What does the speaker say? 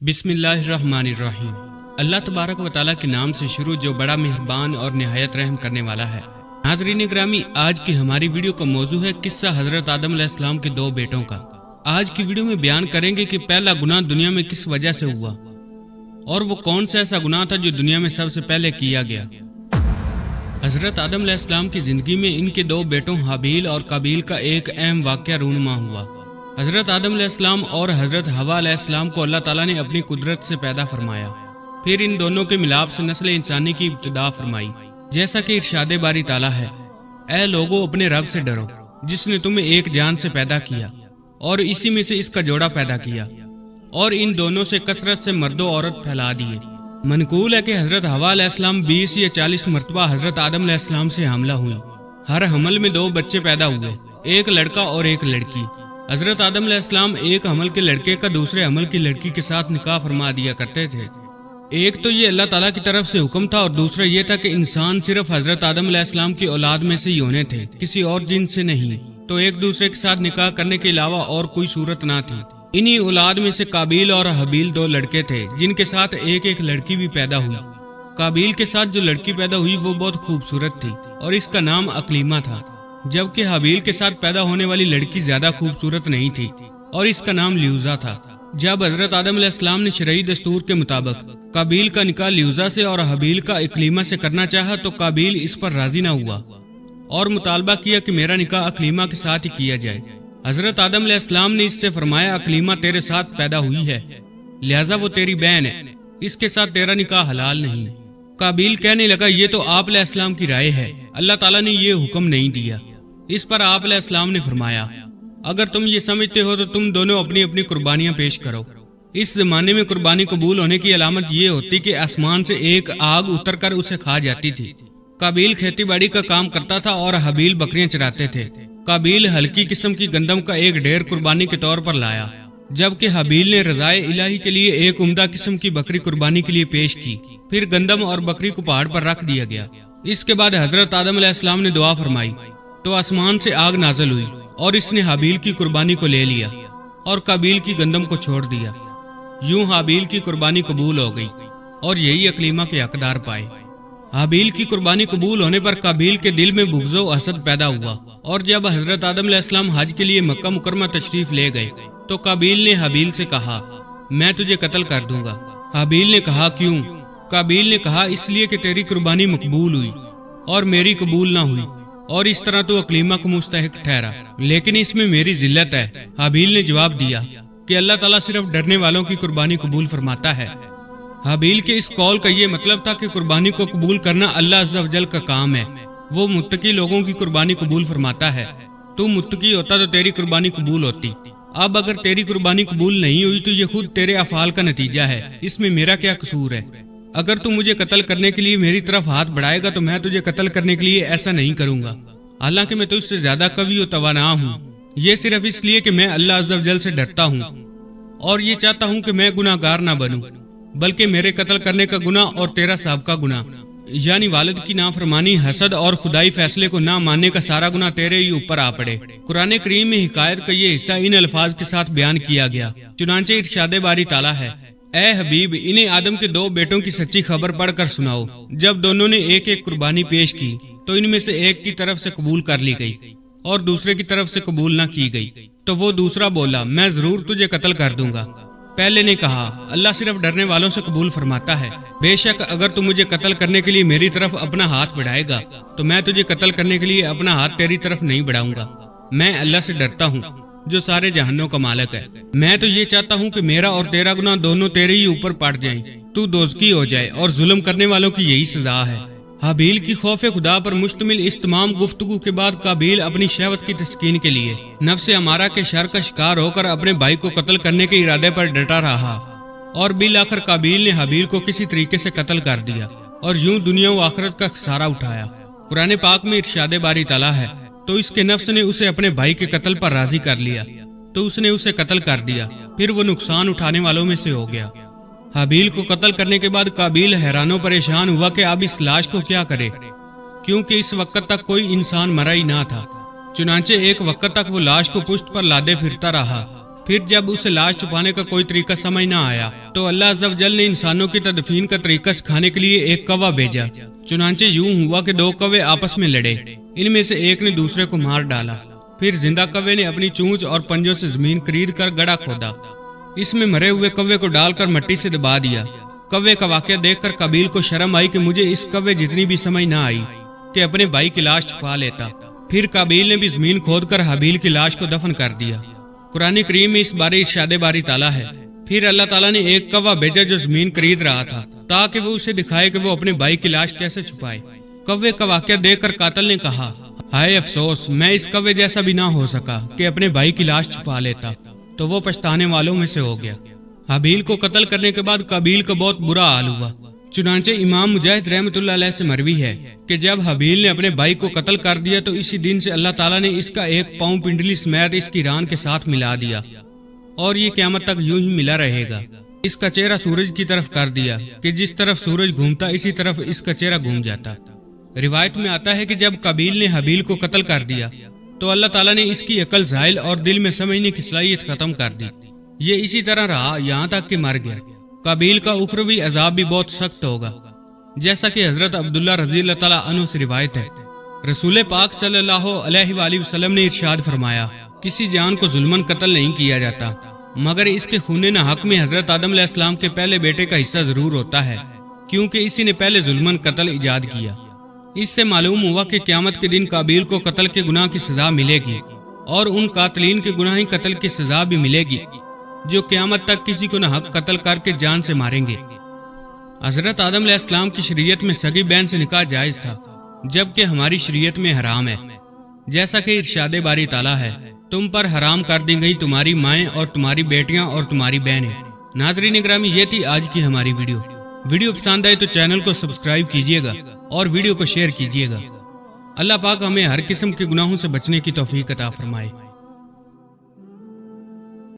بسم اللہ الرحمن الرحیم۔ اللہ تبارک و تعالیٰ کے نام سے شروع جو بڑا مہربان اور نہایت رحم کرنے والا ہے۔ ناظرین گرامی، آج کی ہماری ویڈیو کا موضوع ہے قصہ حضرت آدم علیہ السلام کے دو بیٹوں کا۔ آج کی ویڈیو میں بیان کریں گے کہ پہلا گناہ دنیا میں کس وجہ سے ہوا اور وہ کون سا ایسا گناہ تھا جو دنیا میں سب سے پہلے کیا گیا۔ حضرت آدم علیہ السلام کی زندگی میں ان کے دو بیٹوں حابیل اور قابیل کا ایک اہم واقعہ رونما ہوا۔ حضرت آدم علیہ السلام اور حضرت حوا علیہ السلام کو اللہ تعالیٰ نے اپنی قدرت سے پیدا فرمایا، پھر ان دونوں کے ملاپ سے نسل انسانی کی ابتدا فرمائی، جیسا کہ ارشاد باری تعالیٰ ہے: اے لوگو اپنے رب سے ڈرو جس نے تمہیں ایک جان سے پیدا کیا اور اسی میں سے اس کا جوڑا پیدا کیا، اور ان دونوں سے کثرت سے مرد و عورت پھیلا دیے۔ منقول ہے کہ حضرت حوا علیہ السلام 20 یا 40 مرتبہ حضرت آدم علیہ السلام سے حاملہ ہوئی۔ ہر حمل میں 2 بچے پیدا ہوئے، ایک لڑکا اور ایک لڑکی۔ حضرت آدم علیہ السلام ایک حمل کے لڑکے کا دوسرے حمل کی لڑکی کے ساتھ نکاح فرما دیا کرتے تھے۔ ایک تو یہ اللہ تعالیٰ کی طرف سے حکم تھا، اور دوسرا یہ تھا کہ انسان صرف حضرت آدم علیہ السلام کی اولاد میں سے ہی ہونے تھے، کسی اور جن سے نہیں، تو ایک دوسرے کے ساتھ نکاح کرنے کے علاوہ اور کوئی صورت نہ تھی۔ انہی اولاد میں سے قابیل اور حابیل 2 لڑکے تھے جن کے ساتھ ایک لڑکی بھی پیدا ہوئی۔ قابیل کے ساتھ جو لڑکی پیدا ہوئی وہ بہت خوبصورت تھی اور اس کا نام اقلیمہ تھا، جبکہ حابیل کے ساتھ پیدا ہونے والی لڑکی زیادہ خوبصورت نہیں تھی اور اس کا نام لیوزا تھا۔ جب حضرت آدم علیہ السلام نے شرعی دستور کے مطابق قابیل کا نکاح لیوزا سے اور حابیل کا اقلیمہ سے کرنا چاہا تو قابیل اس پر راضی نہ ہوا اور مطالبہ کیا کہ میرا نکاح اقلیمہ کے ساتھ ہی کیا جائے۔ حضرت آدم علیہ السلام نے اس سے فرمایا: اقلیمہ تیرے ساتھ پیدا ہوئی ہے، لہذا وہ تیری بہن ہے، اس کے ساتھ تیرا نکاح حلال نہیں۔ قابیل کہنے لگا: یہ تو آپ علیہ السلام کی رائے ہے، اللہ تعالیٰ نے یہ حکم نہیں دیا۔ اس پر آپ علیہ السلام نے فرمایا: اگر تم یہ سمجھتے ہو تو تم دونوں اپنی اپنی قربانیاں پیش کرو۔ اس زمانے میں قربانی قبول ہونے کی علامت یہ ہوتی کہ آسمان سے ایک آگ اتر کر اسے کھا جاتی تھی۔ قابیل کھیتی باڑی کا کام کرتا تھا اور حابیل بکریاں چراتے تھے۔ قابیل ہلکی قسم کی گندم کا ایک ڈھیر قربانی کے طور پر لایا، جبکہ حابیل نے رضائے الہی کے لیے ایک عمدہ قسم کی بکری قربانی کے لیے پیش کی۔ پھر گندم اور بکری کو پہاڑ پر رکھ دیا گیا۔ اس کے بعد حضرت آدم علیہ السلام نے دعا فرمائی تو آسمان سے آگ نازل ہوئی اور اس نے حابیل کی قربانی کو لے لیا اور قابیل کی گندم کو چھوڑ دیا۔ یوں حابیل کی قربانی قبول ہو گئی اور یہی اقلیمہ کے حقدار پائے۔ حابیل کی قربانی قبول ہونے پر قابیل کے دل میں بغض و حسد پیدا ہوا، اور جب حضرت آدم علیہ السلام حج کے لیے مکہ مکرمہ تشریف لے گئے تو قابیل نے حابیل سے کہا: میں تجھے قتل کر دوں گا۔ حابیل نے کہا: کیوں؟ قابیل نے کہا: اس لیے کہ تیری قربانی مقبول ہوئی اور میری قبول نہ ہوئی، اور اس طرح تو اقلیمہ کو مستحق ٹھہرا، لیکن اس میں میری ذلت ہے۔ حابیل نے جواب دیا کہ اللہ تعالیٰ صرف ڈرنے والوں کی قربانی قبول فرماتا ہے۔ حابیل کے اس قول کا یہ مطلب تھا کہ قربانی کو قبول کرنا اللہ عز و جل کا کام ہے، وہ متقی لوگوں کی قربانی قبول فرماتا ہے۔ تو متقی ہوتا تو تیری قربانی قبول ہوتی۔ اب اگر تیری قربانی قبول نہیں ہوئی تو یہ خود تیرے افعال کا نتیجہ ہے، اس میں میرا کیا قصور ہے؟ اگر تم مجھے قتل کرنے کے لیے میری طرف ہاتھ بڑھائے گا تو میں تجھے قتل کرنے کے لیے ایسا نہیں کروں گا، حالانکہ میں تجھ سے زیادہ قوی و توانا ہوں۔ یہ صرف اس لیے کہ میں اللہ عز و جل سے ڈرتا ہوں اور یہ چاہتا ہوں کہ میں گناہ گار نہ بنوں، بلکہ میرے قتل کرنے کا گناہ اور تیرا سابقہ گناہ، یعنی والد کی نافرمانی، حسد اور خدائی فیصلے کو نہ ماننے کا سارا گناہ تیرے ہی اوپر آ پڑے۔ قرآن کریم میں حکایت کا یہ حصہ ان الفاظ کے ساتھ بیان کیا گیا، چنانچہ ارشاد باری تعالیٰ ہے: اے حبیب، انہیں آدم کے 2 بیٹوں کی سچی خبر پڑھ کر سناؤ۔ جب دونوں نے ایک قربانی پیش کی تو ان میں سے ایک کی طرف سے قبول کر لی گئی اور دوسرے کی طرف سے قبول نہ کی گئی، تو وہ دوسرا بولا: میں ضرور تجھے قتل کر دوں گا۔ پہلے نے کہا: اللہ صرف ڈرنے والوں سے قبول فرماتا ہے، بے شک اگر تم مجھے قتل کرنے کے لیے میری طرف اپنا ہاتھ بڑھائے گا تو میں تجھے قتل کرنے کے لیے اپنا ہاتھ تیری طرف نہیں بڑھاؤں گا۔ میں اللہ سے ڈرتا ہوں جو سارے جہنوں کا مالک ہے۔ میں تو یہ چاہتا ہوں کہ میرا اور تیرا گناہ دونوں تیرے ہی اوپر پڑ جائیں، تو دوزخی ہو جائے، اور ظلم کرنے والوں کی یہی سزا ہے۔ حابیل کی خوف خدا پر مشتمل اس تمام گفتگو کے بعد قابیل اپنی شہوت کی تسکین کے لیے نفس امارہ کے شر کا شکار ہو کر اپنے بھائی کو قتل کرنے کے ارادے پر ڈٹا رہا، اور بالآخر قابیل نے حابیل کو کسی طریقے سے قتل کر دیا اور یوں دنیا و آخرت کا خسارہ اٹھایا۔ قرآن پاک میں ارشاد باری تعالیٰ ہے: تو اس کے نفس نے اسے اپنے بھائی کے قتل پر راضی کر لیا تو اس نے اسے قتل کر دیا، پھر وہ نقصان اٹھانے والوں میں سے ہو گیا۔ حابیل کو قتل کرنے کے بعد قابیل حیران و پریشان ہوا کہ اب اس لاش کو کیا کرے، کیونکہ اس وقت تک کوئی انسان مرا ہی نہ تھا۔ چنانچہ ایک وقت تک وہ لاش کو پشت پر لادے پھرتا رہا پھر جب اسے لاش چھپانے کا کوئی طریقہ سمجھ نہ آیا تو اللہ عز و جل نے انسانوں کی تدفین کا طریقہ سکھانے کے لیے ایک کوا بھیجا۔ چنانچہ یوں ہوا کہ دو کوے آپس میں لڑے، ان میں سے ایک نے دوسرے کو مار ڈالا۔ پھر زندہ کوے نے اپنی چونچ اور پنجوں سے زمین کرید کر گڑھا کھودا، اس میں مرے ہوئے کوے کو ڈال کر مٹی سے دبا دیا۔ کوے کا واقعہ دیکھ کر قابیل کو شرم آئی کہ مجھے اس کوے جتنی بھی سمجھ نہ آئی کہ اپنے بھائی کی لاش چھپا لیتا۔ پھر قابیل نے بھی زمین کھود کر حابیل کی لاش کو دفن کر دیا۔ قرآن کریم میں اس بارے ارشاد باری تعالیٰ ہے، پھر اللہ تعالیٰ نے ایک کوا بھیجا جو زمین کرید رہا تھا تاکہ وہ اسے دکھائے کہ وہ اپنے بھائی کی لاش کیسے چھپائے۔ کوے کا واقعہ دیکھ کر قاتل نے کہا، ہائے افسوس، میں اس کوے جیسا بھی نہ ہو سکا کہ اپنے بھائی کی لاش چھپا لیتا، تو وہ پچھتانے والوں میں سے ہو گیا۔ حابیل کو قتل کرنے کے بعد قابیل کا بہت برا حال ہوا۔ چنانچہ امام مجاہد رحمۃ اللہ علیہ سے مروی ہے کہ جب حابیل نے اپنے بھائی کو قتل کر دیا تو اسی دن سے اللہ تعالیٰ نے اس کا ایک پاؤں پنڈلی سمیت اس کی ران کے ساتھ ملا دیا، اور یہ قیامت تک یوں ہی ملا رہے گا۔ اس کا چہرہ سورج کی طرف کر دیا کہ جس طرف سورج گھومتا اسی طرف اس کا چہرہ گھوم جاتا۔ روایت میں آتا ہے کہ جب قابیل نے حابیل کو قتل کر دیا تو اللہ تعالیٰ نے اس کی عقل زائل اور دل میں سمجھنے کی صلاحیت ختم کر دی۔ یہ اسی طرح رہا یہاں تک کہ مر گیا۔ قابیل کا اخروی عذاب بھی بہت سخت ہوگا، جیسا کہ حضرت عبداللہ رضی اللہ تعالیٰ عنہ سے روایت ہے۔ رسول پاک صلی اللہ علیہ وآلہ وسلم نے ارشاد فرمایا، کسی جان کو ظلماً قتل نہیں کیا جاتا مگر اس کے خون نہ حق میں حضرت آدم علیہ السلام کے پہلے بیٹے کا حصہ ضرور ہوتا ہے، کیونکہ اسی نے پہلے ظلماً قتل ایجاد کیا۔ اس سے معلوم ہوا کہ قیامت کے دن قابیل کو قتل کے گناہ کی سزا ملے گی، اور ان قاتلین کے گناہ قتل کی سزا بھی ملے گی جو قیامت تک کسی کو نہ حق قتل کر کے جان سے ماریں گے۔ حضرت آدم علیہ السلام کی شریعت میں سگی بہن سے نکاح جائز تھا، جبکہ ہماری شریعت میں حرام ہے، جیسا کہ ارشاد باری تعالیٰ ہے، تم پر حرام کر دی گئی تمہاری مائیں اور تمہاری بیٹیاں اور تمہاری بہنیں۔ ناظرین اکرامی، یہ تھی آج کی ہماری ویڈیو پسند آئے تو چینل کو سبسکرائب کیجئے گا اور ویڈیو کو شیئر کیجئے گا۔ اللہ پاک ہمیں ہر قسم کے گناہوں سے بچنے کی توفیق عطا فرمائے۔